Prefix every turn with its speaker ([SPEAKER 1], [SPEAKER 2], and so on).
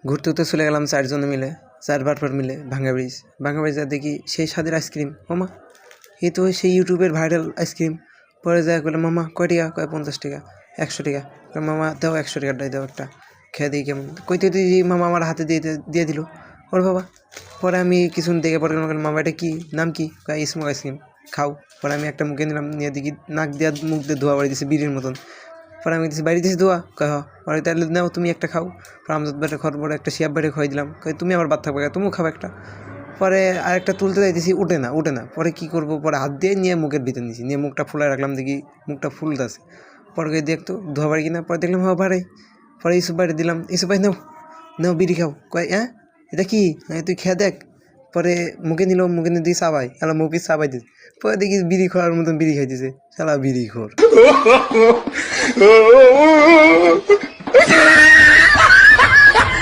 [SPEAKER 1] ঘুরতে ঘুরতে চলে গেলাম 4 জন মিলে, 4 বাটপার মিলে ভাঙ্গা ব্রিজ দেখি সেই স্বাদের আইসক্রিম। মামা এই তো সেই ইউটিউবের ভাইরাল আইসক্রিম। পরে যায় বলে মামা কয় টাকা? কয় 50 টাকা। 100 টাকা। মামা দাও 100 টাকাটাই দাও একটা, খেয়ে দিই কেমন। কইতে মামা আমার হাতে দিয়ে দিল। ওর বাবা। পরে আমি কিছু দেখে পরে মামা এটা কি, নাম কি? কয় স্মোক আইসক্রিম, খাও। পরে আমি একটা মুখে নিলাম, নিয়ে দেখি নাক দিয়ে মুখ দিয়ে ধোয়া বাড়ি দিয়েছে বিড়ির মতন। পরে আমি বাইরে দিয়েছি ধোয়া। কয় হ। পরে তাহলে নাও তুমি একটা খাও। পরে আমজাদ বাইরে খাওয়ার পরে একটা শিয়াব বাইরে খাওয়াই দিলাম। কই তুমি আমার বাদ থাকবে, তুমিও খাও একটা। পরে আরেকটা তুলতে যাইতেছি, উঠে না। পরে কি করব, পরে হাত দিয়ে নিয়ে মুখের ভিতরে নিয়েছি, নিয়ে মুখটা ফুলায় রাখলাম, দেখি মুখটা ফুলতেছে। পরে গিয়ে দেখতো ধোয়া বাড়ি কিনা। পরে দেখলাম হওয়া বাড়ে। পরে ইসুফ বাইরে দিলাম, ইসুফ ভাই নাও বিড়ি খাও। কয় হ্যাঁ এটা কি? তুই খেয়ে দেখ। পরে মুখে নিয়ে দিয়ে চাবাই, শালা মুখে চাবাই দিস। পরে দেখি বিড়ি খাওয়ার মতন বিড়ি খাইতেছে, শালা বিড়ি খোর।